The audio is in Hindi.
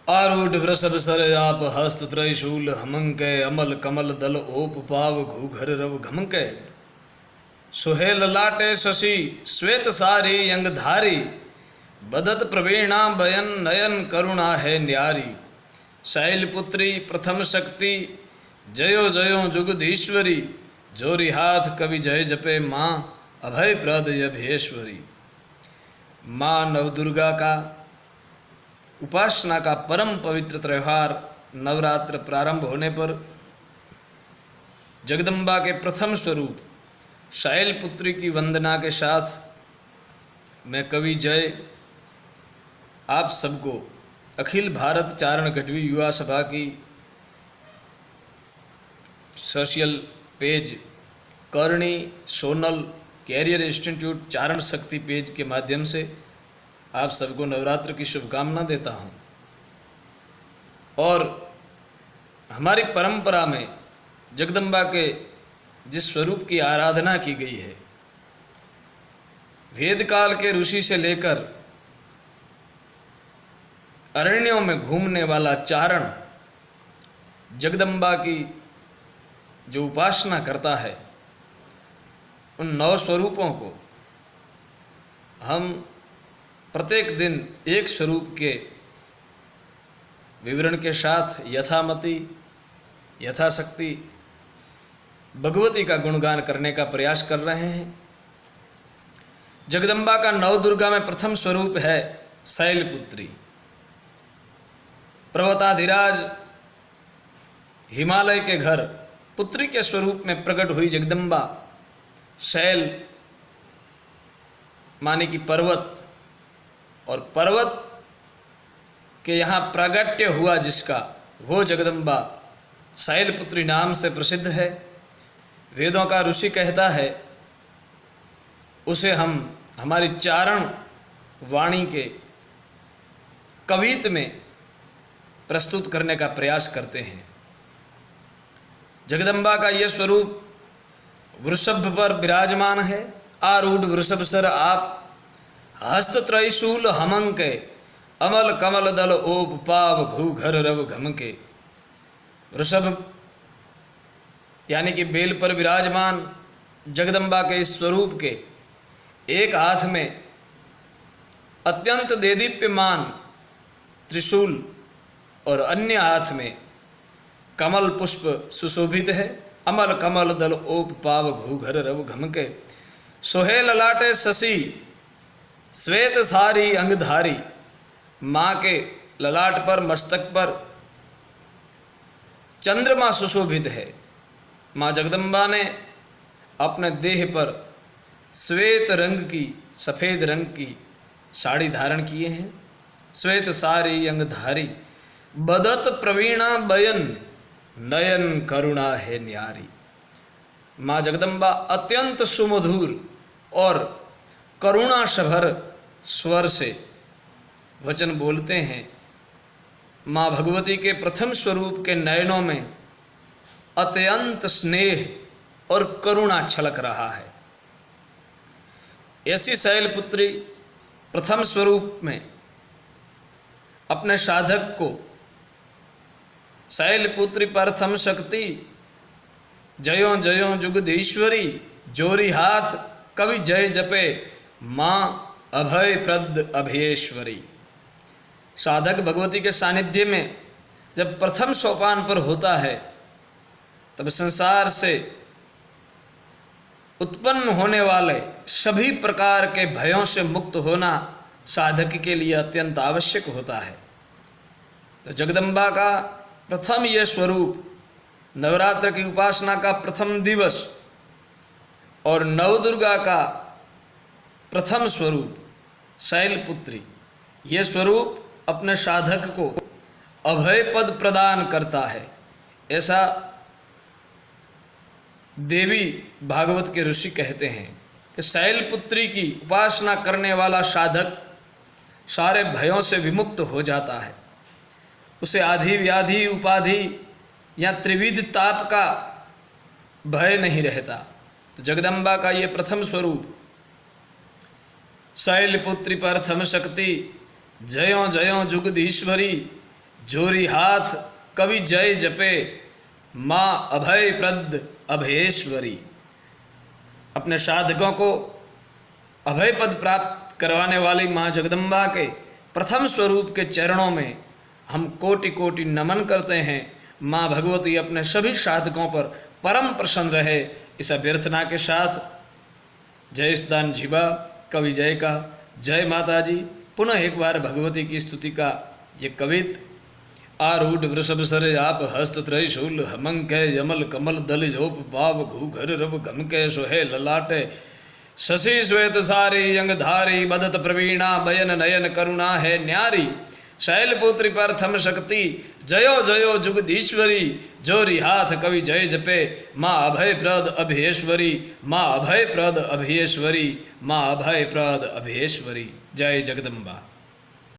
आरूढ़ वृषभ सर आप हस्त त्रयशूल हमंकै अमल कमल दल ओप पाव घूघर रव घमकै सुहेल लाटे शशि श्वेत सारी अंगधारी बदत प्रवीणा बयन नयन करुणा है न्यारी शैलपुत्री प्रथम शक्ति जयो जयो जुगधीश्वरी जोरी हाथ कवि जय जपे माँ अभय प्रद अभयेश्वरी। माँ नवदुर्गा का उपासना का परम पवित्र त्यौहार नवरात्र प्रारंभ होने पर जगदम्बा के प्रथम स्वरूप शैलपुत्री की वंदना के साथ मैं कवि जय आप सबको अखिल भारत चारण गढ़वी युवा सभा की सोशल पेज करणी सोनल कैरियर इंस्टीट्यूट चारण शक्ति पेज के माध्यम से आप सबको नवरात्र की शुभकामना देता हूँ। और हमारी परंपरा में जगदम्बा के जिस स्वरूप की आराधना की गई है, वेद काल के ऋषि से लेकर अरण्यों में घूमने वाला चारण जगदम्बा की जो उपासना करता है, उन नौ स्वरूपों को हम प्रत्येक दिन एक स्वरूप के विवरण के साथ यथामति यथाशक्ति भगवती का गुणगान करने का प्रयास कर रहे हैं। जगदम्बा का नवदुर्गा में प्रथम स्वरूप है शैलपुत्री। पर्वताधिराज हिमालय के घर पुत्री के स्वरूप में प्रकट हुई जगदम्बा शैल माने की पर्वत, और पर्वत के यहाँ प्रागट्य हुआ जिसका वो जगदम्बा शैलपुत्री नाम से प्रसिद्ध है। वेदों का ऋषि कहता है उसे हम हमारी चारण वाणी के कवित में प्रस्तुत करने का प्रयास करते हैं। जगदम्बा का यह स्वरूप वृषभ पर विराजमान है। आरूढ़ वृषभ सर आप हस्त त्रयशूल हमंके अमल कमल दल ओप पाव घूघर रव घमके। वृषभ यानी कि बेल पर विराजमान जगदम्बा के इस स्वरूप के एक हाथ में अत्यंत देदीप्यमान त्रिशूल और अन्य हाथ में कमल पुष्प सुशोभित है। अमल कमल दल ओप पाव घूघर रव घमके सोहे ललाटे शशि श्वेत सारी अंगधारी। माँ के ललाट पर मस्तक पर चंद्रमा सुशोभित है। माँ जगदम्बा ने अपने देह पर श्वेत रंग की सफ़ेद रंग की साड़ी धारण किए हैं। श्वेत सारी अंगधारी बदत प्रवीणा बयन नयन करुणा है न्यारी। माँ जगदम्बा अत्यंत सुमधुर और करुणा सभर स्वर से वचन बोलते हैं। माँ भगवती के प्रथम स्वरूप के नयनों में अत्यंत स्नेह और करुणा छलक रहा है। ऐसी शैलपुत्री प्रथम स्वरूप में अपने साधक को शैलपुत्री प्रथम शक्ति जयो जयो जुगधीश्वरी जोरी हाथ कवि जय जपे माँ अभय प्रद अभयेश्वरी। साधक भगवती के सानिध्य में जब प्रथम सोपान पर होता है तब संसार से उत्पन्न होने वाले सभी प्रकार के भयों से मुक्त होना साधक के लिए अत्यंत आवश्यक होता है। तो जगदम्बा का प्रथम यह स्वरूप नवरात्र की उपासना का प्रथम दिवस और नवदुर्गा का प्रथम स्वरूप शैलपुत्री, ये स्वरूप अपने साधक को अभय पद प्रदान करता है। ऐसा देवी भागवत के ऋषि कहते हैं कि शैलपुत्री की उपासना करने वाला साधक सारे भयों से विमुक्त हो जाता है। उसे आधि व्याधि उपाधि या त्रिविध ताप का भय नहीं रहता। तो जगदम्बा का ये प्रथम स्वरूप शैलपुत्री प्रथम शक्ति जयो जयो जुगधीश्वरी जोरी हाथ कवि जय जपे, माँ अभय प्रद अभयेश्वरी। अपने साधकों को अभय पद प्राप्त करवाने वाली माँ जगदम्बा के प्रथम स्वरूप के चरणों में हम कोटि कोटि नमन करते हैं। माँ भगवती अपने सभी साधकों पर परम प्रसन्न रहे, इस अभ्यर्थना के साथ जय स्दान जीवा कवि जय का जय माता जी। पुनः एक बार भगवती की स्तुति का ये कवित। आरूढ़ वृषभ सर आप हस्त त्रयशूल हमंक यमल कमल दल जोप पाव घूघर रव घमके सोहे ललाटे शशि श्वेत सारी अंगधारी बदत प्रवीणा बयन नयन करुणा है न्यारी शैलपुत्री प्रथम शक्ति जयो जयो जुगदीश्वरी जोरी हाथ कवि जय जपे माँ अभय प्रद अभयेश्वरी माँ अभय प्रद अभयेश्वरी माँ अभय प्रद अभयेश्वरी। जय जगदम्बा।